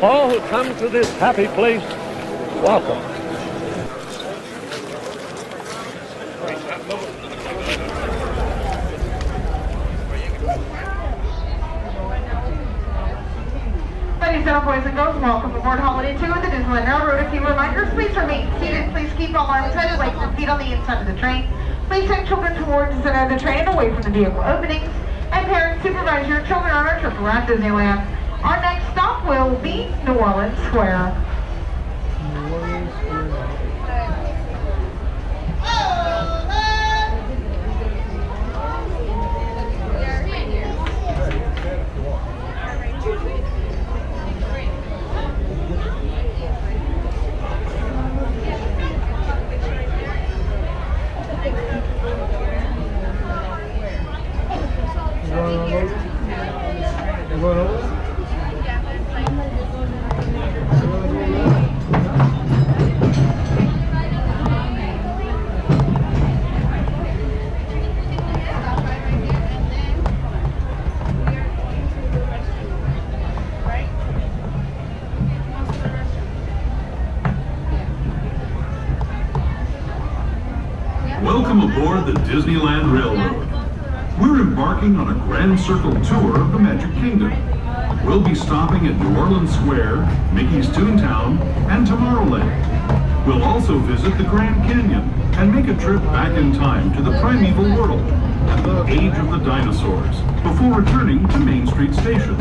All who come to this happy place, welcome. Ladies and gentlemen, boys and girls, welcome aboard Holiday 2 at the Disneyland Railroad. A few reminders, please remain seated. Please keep all arms headed, legs and feet on the inside of the train. Please take children towards the center of the train and away from the vehicle openings. And parents, supervise your children on our trip around Disneyland. Our next stop will be New Orleans Square. Welcome aboard the Disneyland Railroad. We're embarking on a grand circle tour of the Magic Kingdom. We'll be stopping at New Orleans Square, Mickey's Toontown, and Tomorrowland. We'll also visit the Grand Canyon and make a trip back in time to the primeval world and the age of the dinosaurs before returning to Main Street Station.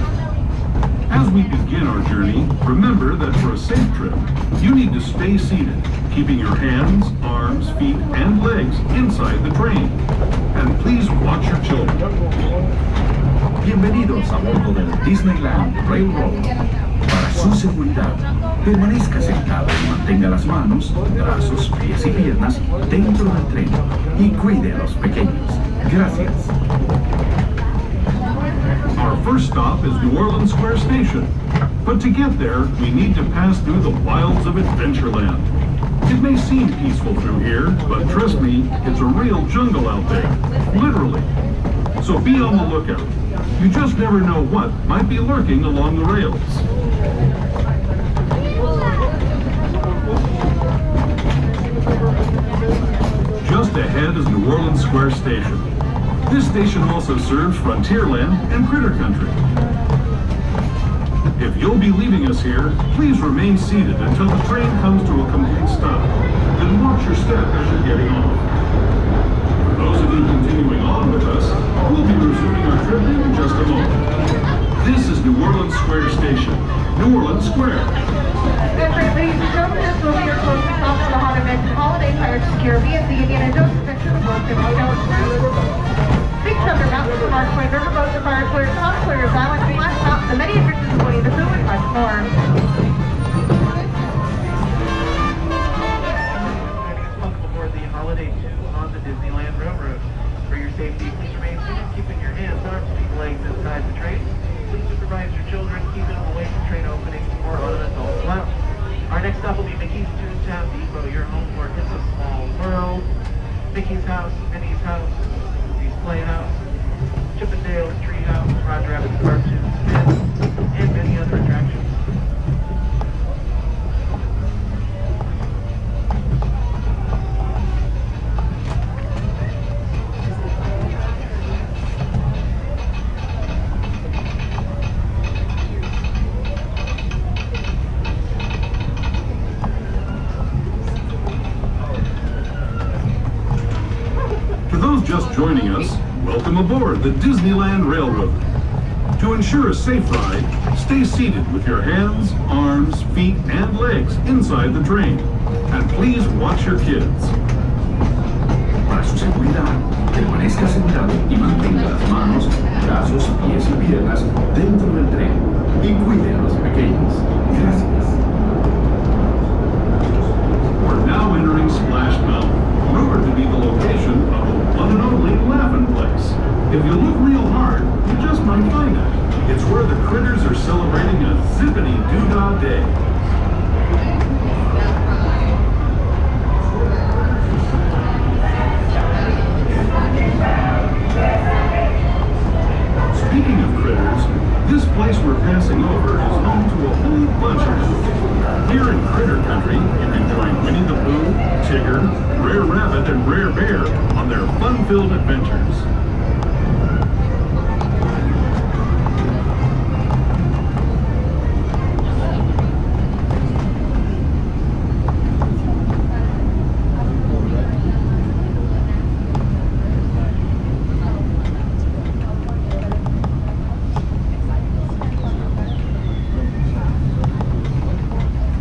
As we begin our journey, remember that for a safe trip, you need to stay seated, keeping your hands, arms, feet, and legs inside the train. And please watch your children. Bienvenidos a bordo del Disneyland Railroad. Para su seguridad, permanezca sentado y mantenga las manos, brazos, pies y piernas dentro del tren y cuide a los pequeños. Gracias. Our first stop is New Orleans Square Station, but to get there, we need to pass through the wilds of Adventureland. It may seem peaceful through here, but trust me, it's a real jungle out there, literally. So be on the lookout. You just never know what might be lurking along the rails. Just ahead is New Orleans Square Station. This station also serves Frontierland and Critter Country. If you'll be leaving us here, please remain seated until the train comes to a complete stop. Then watch your step as you're getting off. For those of you continuing on with us, we'll be resuming our trip in just a moment. This is New Orleans Square Station. New Orleans Square. That's right, ladies and gentlemen, this will be your closing stop for the Haunted Mansion Holiday Pirates of the Caribbean, the Indiana Jones Adventure, the Book of Big Thunder Mountain, the Mark Twain Riverboat, the Fire Slayers, Tom Sawyer's Island, Splash Mountain, the Many Adventures of Winnie the Pooh, and much more. Welcome aboard the Holiday 2 on the Disneyland Railroad. For your safety, please remain seated, keeping your hands, arms, feet, legs inside the train. Please supervise your children, keeping them away from train openings or on an adult lounge. Our next stop will be Mickey's Toontown Depot, your home for It's a Small World, Mickey's House, Minnie's House, Playhouse, Chip and Dale's Treehouse, Roger Rabbit's Cartoon Spin, and many other attractions. For those just joining us, welcome aboard the Disneyland Railroad. To ensure a safe ride, stay seated with your hands, arms, feet, and legs inside the train. And please watch your kids. Para su seguridad, permanezca sentado y mantenga las manos, brazos, pies y piernas dentro del tren y cuide a los pequeños. Gracias. We're now entering Splash Mountain, rumored to be the location of the one and only Laughing Place. If you look real hard, you just might find it. It's where the critters are celebrating a zippity-doo-dah day. Speaking of critters, this place we're passing over is home to a whole bunch Cat and Rare Bear on their fun-filled adventures.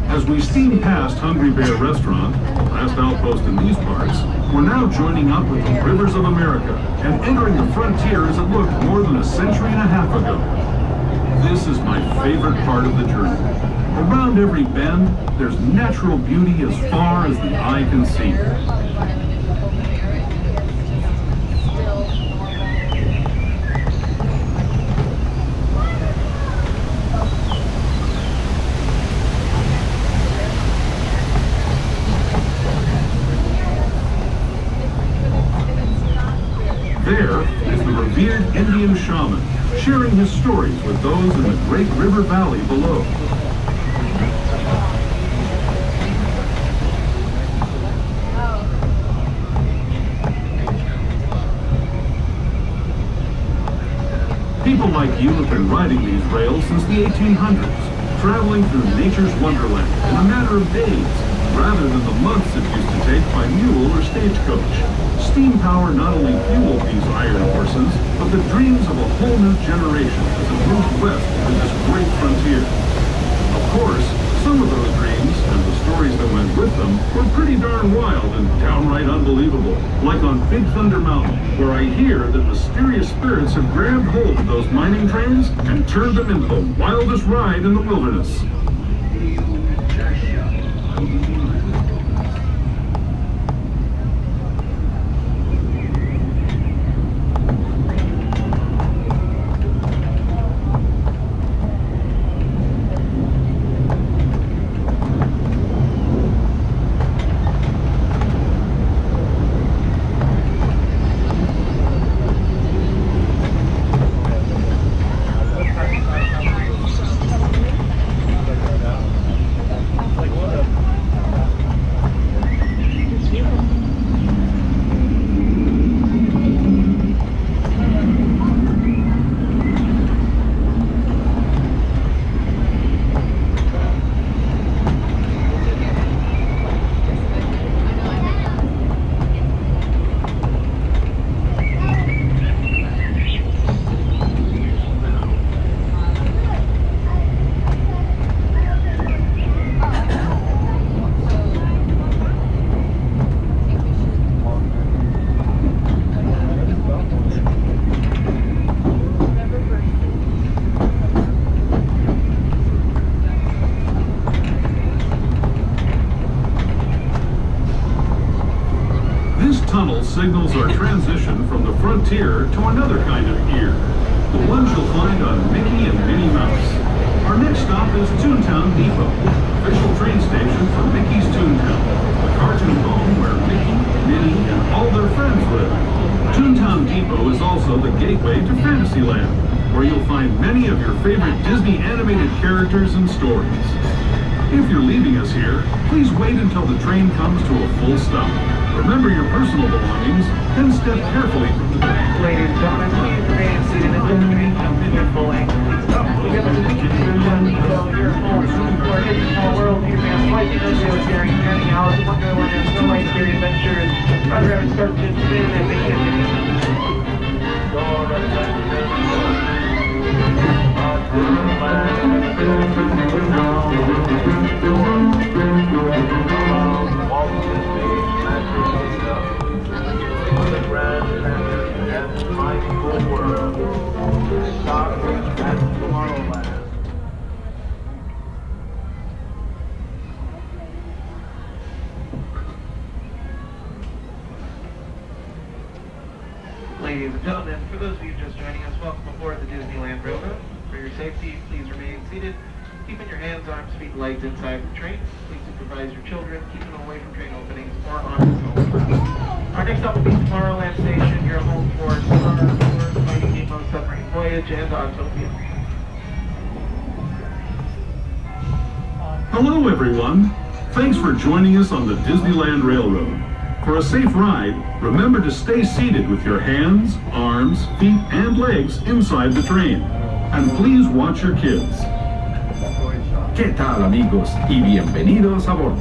As we steam past Hungry Bear Restaurant, last outpost in these parts, we're now joining up with the rivers of America and entering the frontier as it looked more than a century and a half ago. This is my favorite part of the journey. Around every bend, there's natural beauty as far as the eye can see. There is the revered Indian shaman, sharing his stories with those in the great river valley below. People like you have been riding these rails since the 1800s, traveling through nature's wonderland in a matter of days, rather than the months it used to take by mule or stagecoach. Steam power not only fueled these iron horses, but the dreams of a whole new generation as it moved west into this great frontier. Of course, some of those dreams, and the stories that went with them, were pretty darn wild and downright unbelievable, like on Big Thunder Mountain, where I hear that mysterious spirits have grabbed hold of those mining trains and turned them into the wildest ride in the wilderness. Tunnel signals our transition from the frontier to another kind of ear, the ones you'll find on Mickey and Minnie Mouse. Our next stop is Toontown Depot, official train station for Mickey's Toontown, the cartoon home where Mickey, Minnie, and all their friends live. Toontown Depot is also the gateway to Fantasyland, where you'll find many of your favorite Disney animated characters and stories. If you're leaving us here, please wait until the train comes to a full stop. Remember your personal belongings and step carefully from the train. Ladies and gentlemen, please remain seated until the train comes into full length. We have a Disneyland Park here at home. For a hidden small world, you can have flight videos during journey hours, Wonderland, and Snow White Scary Adventures. Other having started to spin and Mickey and Minnie. Ladies and gentlemen, for those of you just joining us, welcome aboard the Disneyland Railroad. For your safety, please remain seated, keeping your hands, arms, feet, and legs inside the train. Please supervise your children, keeping them away from train openings or on the zone. Our next stop will be Tomorrowland Station, your home for Star Wars, Finding Nemo, Submarine Voyage, and Autopia. Hello everyone! Thanks for joining us on the Disneyland Railroad. For a safe ride, remember to stay seated with your hands, arms, feet, and legs inside the train. And please watch your kids. ¿Qué tal, amigos? Y bienvenidos a bordo.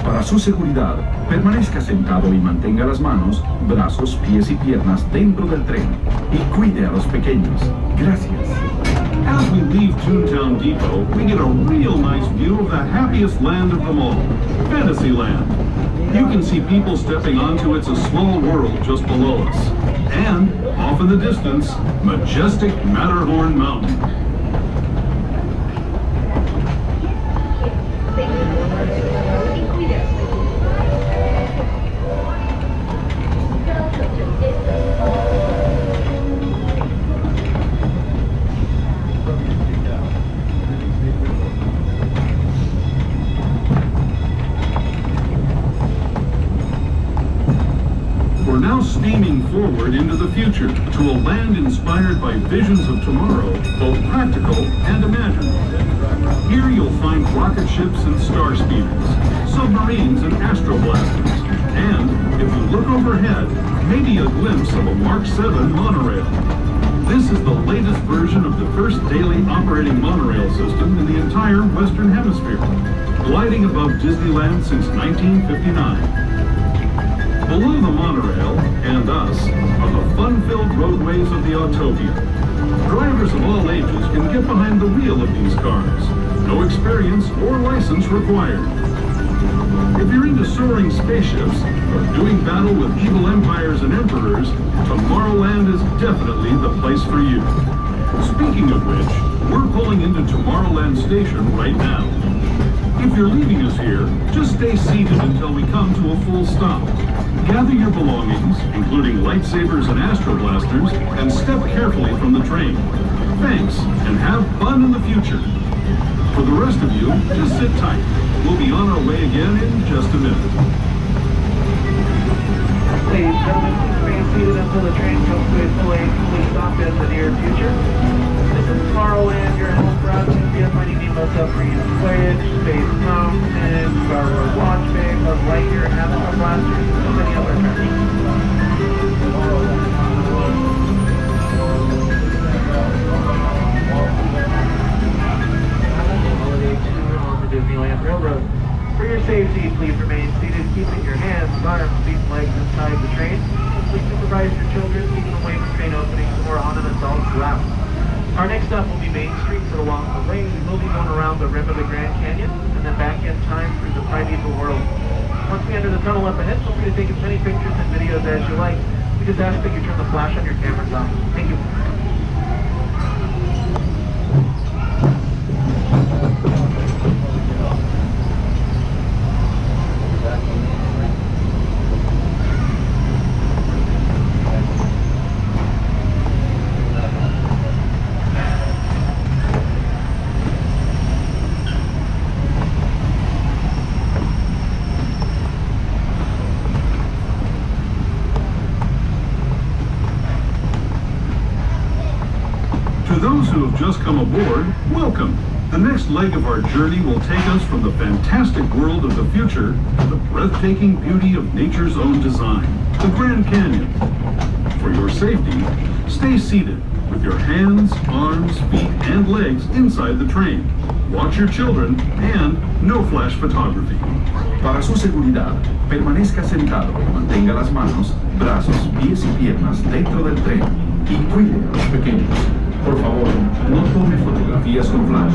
Para su seguridad, permanezca sentado y mantenga las manos, brazos, pies y piernas dentro del tren. Y cuide a los pequeños. Gracias. As we leave Toontown Depot, we get a real nice view of the happiest land of them all, Fantasyland. You can see people stepping onto It's a Small World just below us. And, off in the distance, majestic Matterhorn Mountain. We're now steaming forward into the future to a land inspired by visions of tomorrow, both practical and imagined. Here you'll find rocket ships and star speeders, submarines and astroblasters, and, if you look overhead, maybe a glimpse of a Mark 7 monorail. This is the latest version of the first daily operating monorail system in the entire Western Hemisphere, gliding above Disneyland since 1959. Below the monorail, and us, are the fun-filled roadways of the Autopia. Drivers of all ages can get behind the wheel of these cars. No experience or license required. If you're into soaring spaceships or doing battle with evil empires and emperors, Tomorrowland is definitely the place for you. Speaking of which, we're pulling into Tomorrowland Station right now. If you're leaving us here, just stay seated until we come to a full stop. Gather your belongings, including lightsabers and astroblasters, and step carefully from the train. Thanks, and have fun in the future. For the rest of you, just sit tight. We'll be on our way again in just a minute. Ladies and gentlemen, please remain seated until the train comes to a full complete stop in the near future. This is Tomorrowland, your home for us. We have Mighty Nemo's Submarine Voyage, Space Mountain, Star Wars Launch Bay, Buzz Lightyear, Avatar Blasters, and so many other attractions. Holiday 2 on the Disneyland Railroad. For your safety, please remain seated, keeping your hands, arms, feet, and legs inside the train. Please supervise your children, keeping them away from train openings or on an adult route. Our next stop will be Main Street, so along the way we will be going around the rim of the Grand Canyon and then back in time through the primeval world. Once we enter the tunnel up ahead, feel free to take as many pictures and videos as you like. We just ask that you turn the flash on your cameras off. Thank you. To those who have just come aboard, welcome. The next leg of our journey will take us from the fantastic world of the future to the breathtaking beauty of nature's own design, the Grand Canyon. For your safety, stay seated with your hands, arms, feet, and legs inside the train. Watch your children and no flash photography. Para su seguridad, permanezca sentado y mantenga las manos, brazos, pies y piernas dentro del tren. Y cuide a los pequeños. Por favor, no tome fotografías con flash.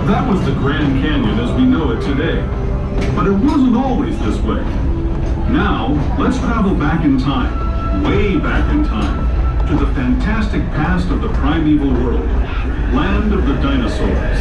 That was the Grand Canyon as we know it today. But it wasn't always this way. Now, let's travel back in time, way back in time, to the fantastic past of the primeval world, land of the dinosaurs.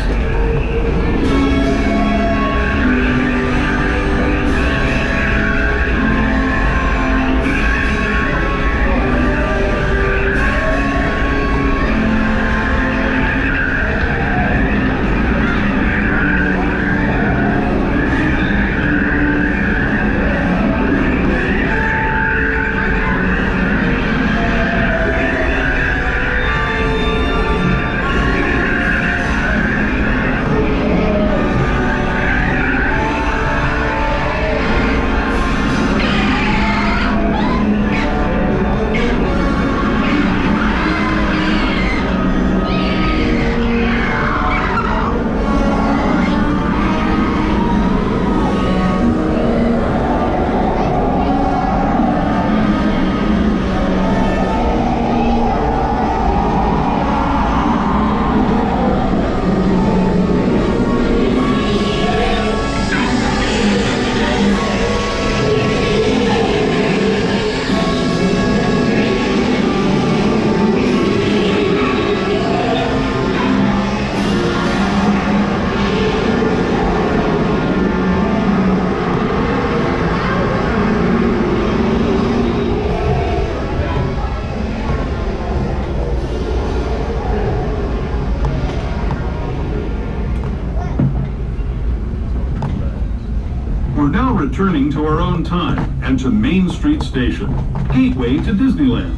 We're now returning to our own time and to Main Street Station, gateway to Disneyland.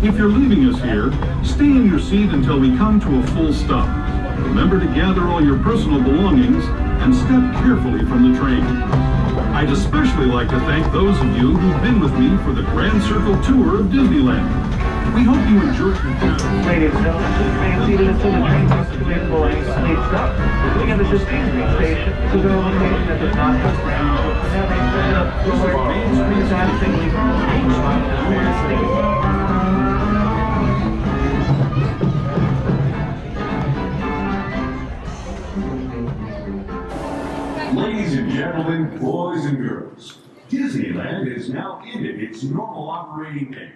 If you're leaving us here, stay in your seat until we come to a full stop. Remember to gather all your personal belongings and step carefully from the train. I'd especially like to thank those of you who've been with me for the Grand Circle Tour of Disneyland. We hope you enjoyed your time. Ladies and gentlemen, please remain seated until the train comes to a full and complete stop. Again, this is Main Street Station. This is a location that does not have ground. Never set up floor. Please have safely Ladies and gentlemen, boys and girls, Disneyland has now ended its normal operating day.